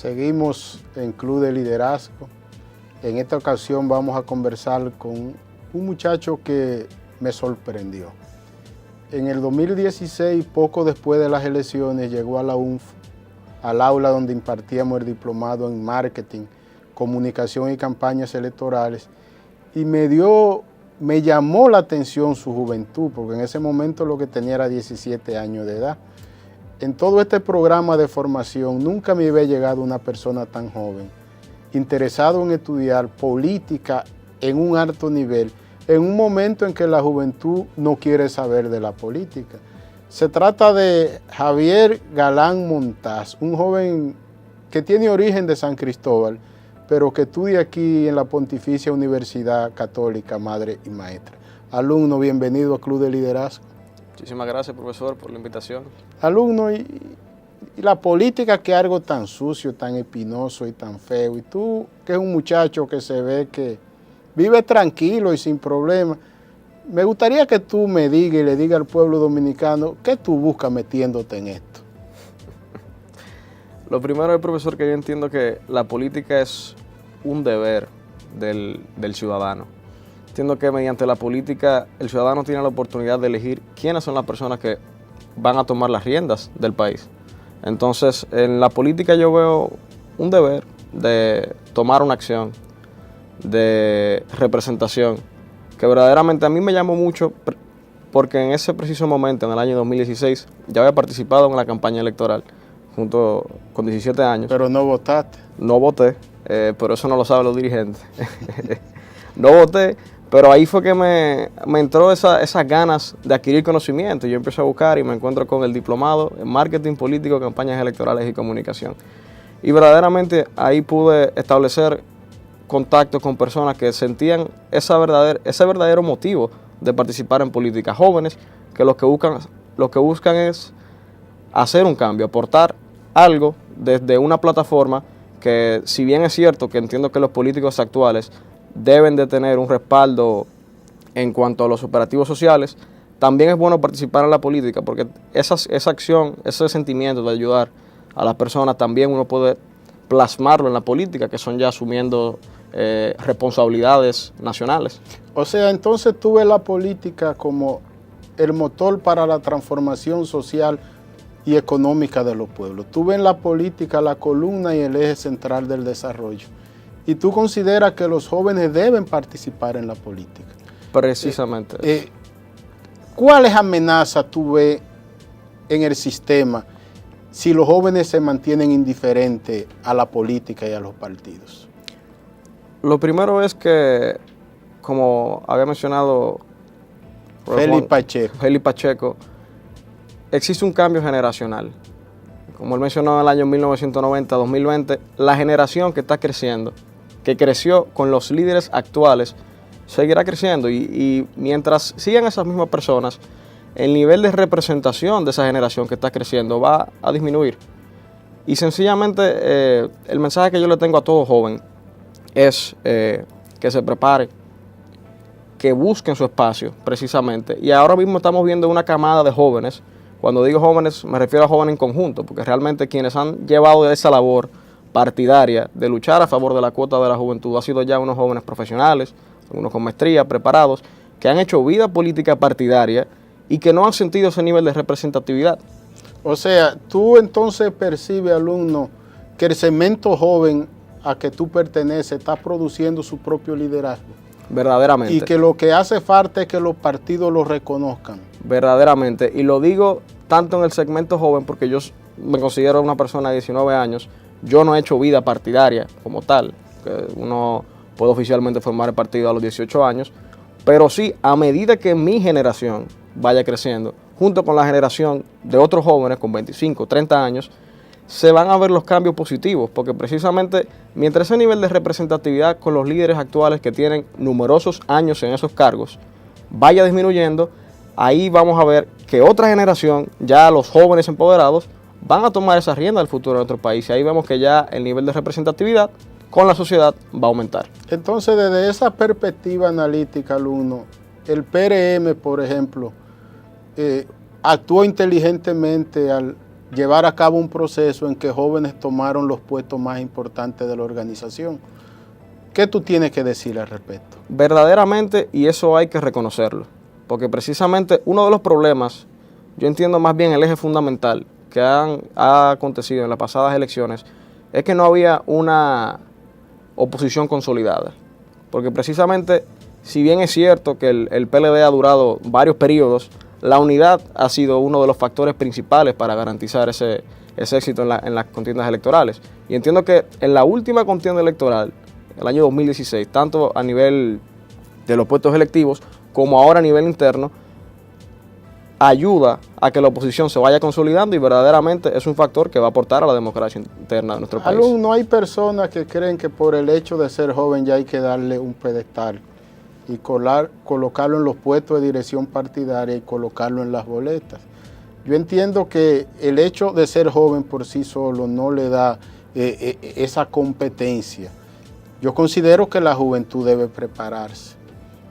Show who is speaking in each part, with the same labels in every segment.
Speaker 1: Seguimos en Club de Liderazgo. En esta ocasión vamos a conversar con un muchacho que me sorprendió. En el 2016, poco después de las elecciones, llegó a la UNF, al aula donde impartíamos el diplomado en marketing, comunicación y campañas electorales, y me llamó la atención su juventud, porque en ese momento lo que tenía era 17 años de edad. En todo este programa de formación nunca me había llegado una persona tan joven, interesado en estudiar política en un alto nivel, en un momento en que la juventud no quiere saber de la política. Se trata de Javier Galán Montaz, un joven que tiene origen de San Cristóbal, pero que estudia aquí en la Pontificia Universidad Católica, Madre y Maestra. Alumno, bienvenido al Club de Liderazgo.
Speaker 2: Muchísimas gracias, profesor, por la invitación.
Speaker 1: Alumno, y la política, que es algo tan sucio, tan espinoso y tan feo, y tú, que es un muchacho que se ve que vive tranquilo y sin problemas, me gustaría que tú me digas y le digas al pueblo dominicano, ¿qué tú buscas metiéndote en esto?
Speaker 2: Lo primero, profesor, que yo entiendo que la política es un deber del ciudadano. Entiendo que mediante la política el ciudadano tiene la oportunidad de elegir quiénes son las personas que van a tomar las riendas del país. Entonces, en la política yo veo un deber de tomar una acción, de representación, que verdaderamente a mí me llamó mucho porque en ese preciso momento, en el año 2016, ya había participado en la campaña electoral junto con 17 años.
Speaker 1: Pero no votaste.
Speaker 2: No voté, pero eso no lo saben los dirigentes. No voté, pero ahí fue que me entró esas ganas de adquirir conocimiento. Yo empecé a buscar y me encuentro con el diplomado en marketing político, campañas electorales y comunicación. Y verdaderamente ahí pude establecer contacto con personas que sentían ese verdadero motivo de participar en política. Jóvenes que lo que buscan es hacer un cambio, aportar algo desde una plataforma que, si bien es cierto que entiendo que los políticos actuales deben de tener un respaldo en cuanto a los operativos sociales, también es bueno participar en la política, porque esa acción, ese sentimiento de ayudar a las personas, también uno puede plasmarlo en la política, que son ya asumiendo responsabilidades nacionales.
Speaker 1: O sea, entonces tú ves la política como el motor para la transformación social y económica de los pueblos. Tú ves en la política la columna y el eje central del desarrollo. Y tú consideras que los jóvenes deben participar en la política.
Speaker 2: Precisamente.
Speaker 1: ¿Cuáles amenazas tú ves en el sistema si los jóvenes se mantienen indiferentes a la política y a los partidos?
Speaker 2: Lo primero es que, como había mencionado Félix Pacheco, existe un cambio generacional. Como él mencionó en el año 1990-2020, la generación que está creciendo, que creció con los líderes actuales, seguirá creciendo y mientras sigan esas mismas personas, el nivel de representación de esa generación que está creciendo va a disminuir. Y sencillamente el mensaje que yo le tengo a todo joven es que se prepare, que busquen su espacio precisamente. Y ahora mismo estamos viendo una camada de jóvenes. Cuando digo jóvenes me refiero a jóvenes en conjunto, porque realmente quienes han llevado esa labor partidaria de luchar a favor de la cuota de la juventud han sido ya unos jóvenes profesionales, unos con maestría, preparados, que han hecho vida política partidaria y que no han sentido ese nivel de representatividad.
Speaker 1: O sea, tú entonces percibes, alumno, que el segmento joven a que tú perteneces está produciendo su propio liderazgo.
Speaker 2: Verdaderamente.
Speaker 1: Y que lo que hace falta es que los partidos lo reconozcan.
Speaker 2: Verdaderamente. Y lo digo tanto en el segmento joven porque yo me considero una persona de 19 años. Yo no he hecho vida partidaria como tal. Uno puede oficialmente formar el partido a los 18 años. Pero sí, a medida que mi generación vaya creciendo, junto con la generación de otros jóvenes con 25, 30 años, se van a ver los cambios positivos, porque precisamente mientras ese nivel de representatividad con los líderes actuales que tienen numerosos años en esos cargos vaya disminuyendo, ahí vamos a ver que otra generación, ya los jóvenes empoderados, van a tomar esa rienda del futuro de nuestro país. Y ahí vemos que ya el nivel de representatividad con la sociedad va a aumentar.
Speaker 1: Entonces, desde esa perspectiva analítica, alumno, el PRM, por ejemplo, actuó inteligentemente al llevar a cabo un proceso en que jóvenes tomaron los puestos más importantes de la organización. ¿Qué tú tienes que decir al respecto?
Speaker 2: Verdaderamente, y eso hay que reconocerlo, porque precisamente uno de los problemas, yo entiendo más bien el eje fundamental que ha acontecido en las pasadas elecciones, es que no había una oposición consolidada. Porque precisamente, si bien es cierto que el PLD ha durado varios periodos, la unidad ha sido uno de los factores principales para garantizar ese éxito en las contiendas electorales. Y entiendo que en la última contienda electoral, el año 2016, tanto a nivel de los puestos electivos como ahora a nivel interno, ayuda a que la oposición se vaya consolidando y verdaderamente es un factor que va a aportar a la democracia interna de nuestro país.
Speaker 1: No hay personas que creen que por el hecho de ser joven ya hay que darle un pedestal y colocarlo en los puestos de dirección partidaria y colocarlo en las boletas. Yo entiendo que el hecho de ser joven por sí solo no le da esa competencia. Yo considero que la juventud debe prepararse.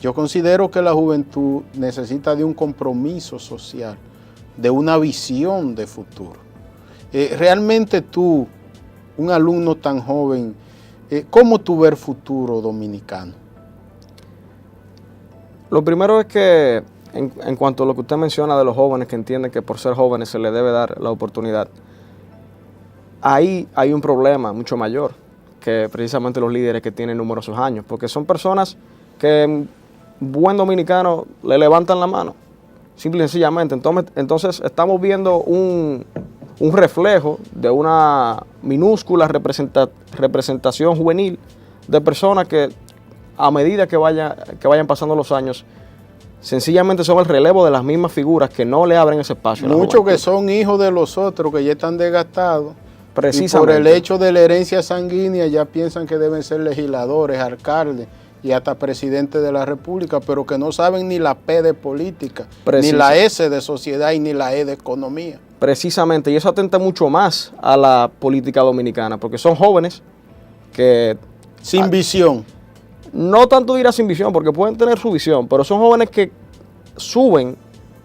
Speaker 1: Yo considero que la juventud necesita de un compromiso social, de una visión de futuro. Realmente tú, un alumno tan joven, ¿cómo tú ves el futuro dominicano?
Speaker 2: Lo primero es que, en cuanto a lo que usted menciona de los jóvenes que entienden que por ser jóvenes se les debe dar la oportunidad, ahí hay un problema mucho mayor que precisamente los líderes que tienen numerosos años, porque son personas que buen dominicano le levantan la mano, simple y sencillamente. Entonces estamos viendo un reflejo de una minúscula representación juvenil de personas que a medida que vayan pasando los años, sencillamente son el relevo de las mismas figuras que no le abren ese espacio.
Speaker 1: Muchos que son hijos de los otros, que ya están desgastados.
Speaker 2: Precisamente.
Speaker 1: Y por el hecho de la herencia sanguínea ya piensan que deben ser legisladores, alcaldes y hasta presidente de la República, pero que no saben ni la P de política, ni la S de sociedad y ni la E de economía.
Speaker 2: Precisamente, y eso atenta mucho más a la política dominicana, porque son jóvenes que...
Speaker 1: Sin visión.
Speaker 2: No tanto dirá sin visión, porque pueden tener su visión, pero son jóvenes que suben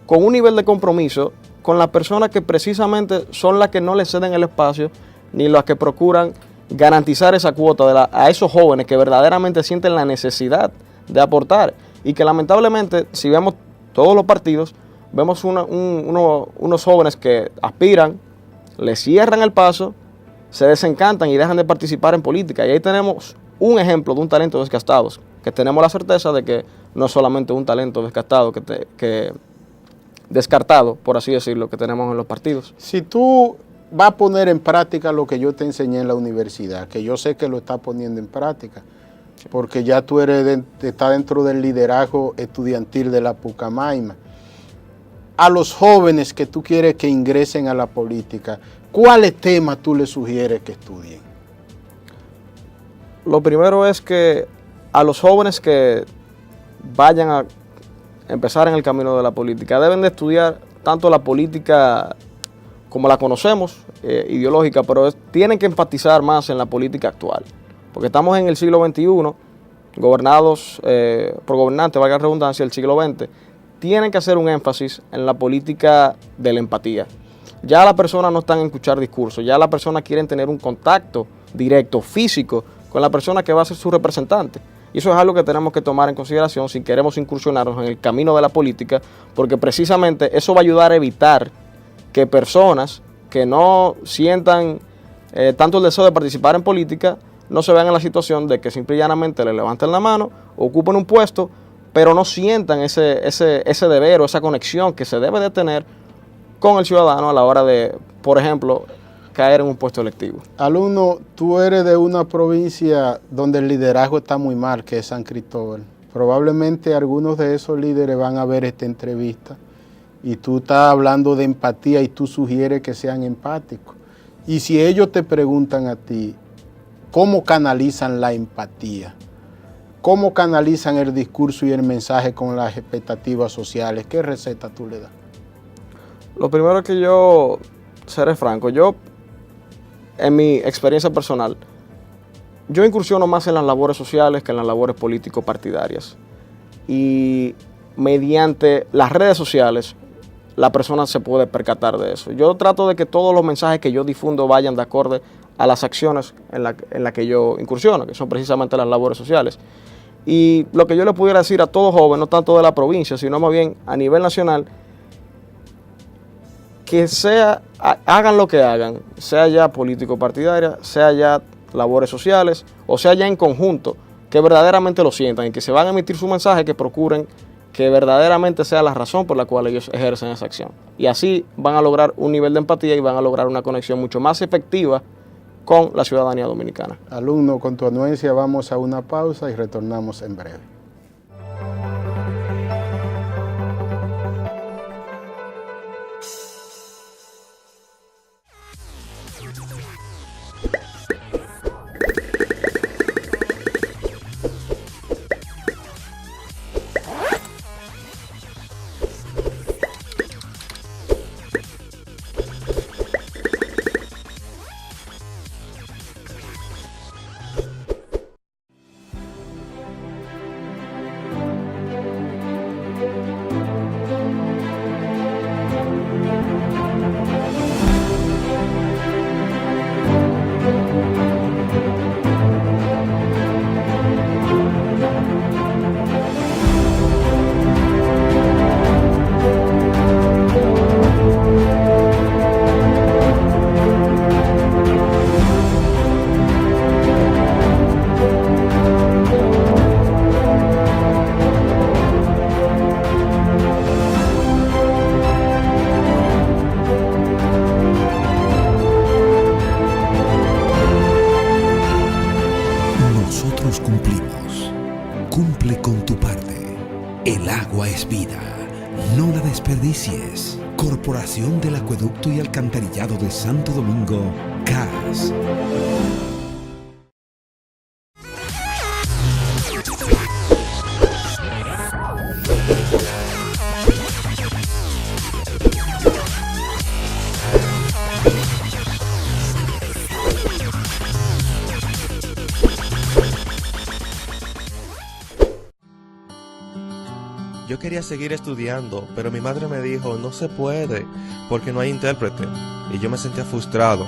Speaker 2: con un nivel de compromiso con las personas que precisamente son las que no le ceden el espacio, ni las que procuran garantizar esa cuota a esos jóvenes que verdaderamente sienten la necesidad de aportar y que lamentablemente, si vemos todos los partidos, vemos unos jóvenes que aspiran, le cierran el paso, se desencantan y dejan de participar en política. Y ahí tenemos un ejemplo de un talento desgastado, que tenemos la certeza de que no es solamente un talento desgastado, descartado, por así decirlo, que tenemos en los partidos.
Speaker 1: Si tú va a poner en práctica lo que yo te enseñé en la universidad, que yo sé que lo está poniendo en práctica, porque ya tú estás dentro del liderazgo estudiantil de la Pucamaima. A los jóvenes que tú quieres que ingresen a la política, ¿cuáles temas tú les sugieres que estudien?
Speaker 2: Lo primero es que a los jóvenes que vayan a empezar en el camino de la política, deben de estudiar tanto la política como la conocemos, ideológica, pero tienen que enfatizar más en la política actual, porque estamos en el siglo XXI, gobernados por gobernantes, valga la redundancia, del siglo XX, tienen que hacer un énfasis en la política de la empatía. Ya las personas no están en escuchar discursos, ya las personas quieren tener un contacto directo, físico, con la persona que va a ser su representante. Y eso es algo que tenemos que tomar en consideración si queremos incursionarnos en el camino de la política, porque precisamente eso va a ayudar a evitar que personas que no sientan tanto el deseo de participar en política no se vean en la situación de que simple y llanamente le levanten la mano, ocupen un puesto, pero no sientan ese deber o esa conexión que se debe de tener con el ciudadano a la hora de, por ejemplo, caer en un puesto electivo.
Speaker 1: Alumno, tú eres de una provincia donde el liderazgo está muy mal, que es San Cristóbal. Probablemente algunos de esos líderes van a ver esta entrevista y tú estás hablando de empatía y tú sugieres que sean empáticos. Y si ellos te preguntan a ti, ¿cómo canalizan la empatía? ¿Cómo canalizan el discurso y el mensaje con las expectativas sociales? ¿Qué receta tú le das?
Speaker 2: Lo primero es que yo seré franco. En mi experiencia personal, yo incursiono más en las labores sociales que en las labores político-partidarias. Y mediante las redes sociales, la persona se puede percatar de eso. Yo trato de que todos los mensajes que yo difundo vayan de acorde a las acciones en la que yo incursiono, que son precisamente las labores sociales. Y lo que yo le pudiera decir a todo joven, no tanto de la provincia, sino más bien a nivel nacional, que hagan lo que hagan, sea ya político partidaria, sea ya labores sociales, o sea ya en conjunto, que verdaderamente lo sientan y que se van a emitir su mensaje, que procuren que verdaderamente sea la razón por la cual ellos ejercen esa acción. Y así van a lograr un nivel de empatía y van a lograr una conexión mucho más efectiva con la ciudadanía dominicana.
Speaker 1: Alumno, con tu anuencia vamos a una pausa y retornamos en breve.
Speaker 3: Cumplimos. Cumple con tu parte. El agua es vida. No la desperdicies. Corporación del Acueducto y Alcantarillado de Santo Domingo, CAS.
Speaker 4: Yo quería seguir estudiando, pero mi madre me dijo, no se puede, porque no hay intérprete, y yo me sentía frustrado.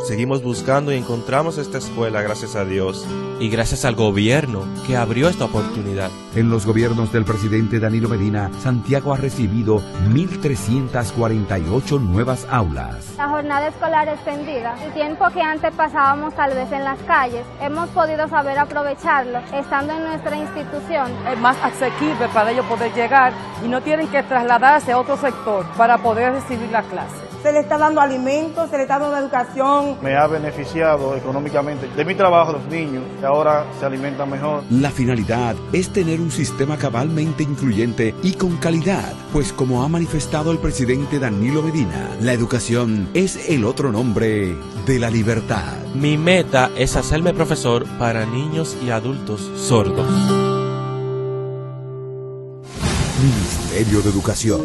Speaker 4: Seguimos buscando y encontramos esta escuela, gracias a Dios.
Speaker 5: Y gracias al gobierno que abrió esta oportunidad.
Speaker 3: En los gobiernos del presidente Danilo Medina, Santiago ha recibido 1.348 nuevas aulas.
Speaker 6: La jornada escolar extendida, el tiempo que antes pasábamos tal vez en las calles, hemos podido saber aprovecharlo estando en nuestra institución.
Speaker 7: Es más asequible para ellos poder llegar y no tienen que trasladarse a otro sector para poder recibir la clase.
Speaker 8: Se le está dando alimentos, se le está dando educación.
Speaker 9: Me ha beneficiado económicamente de mi trabajo, los niños, que ahora se alimentan mejor.
Speaker 3: La finalidad es tener un sistema cabalmente incluyente y con calidad, pues como ha manifestado el presidente Danilo Medina, la educación es el otro nombre de la libertad.
Speaker 5: Mi meta es hacerme profesor para niños y adultos sordos.
Speaker 3: Ministerio de Educación.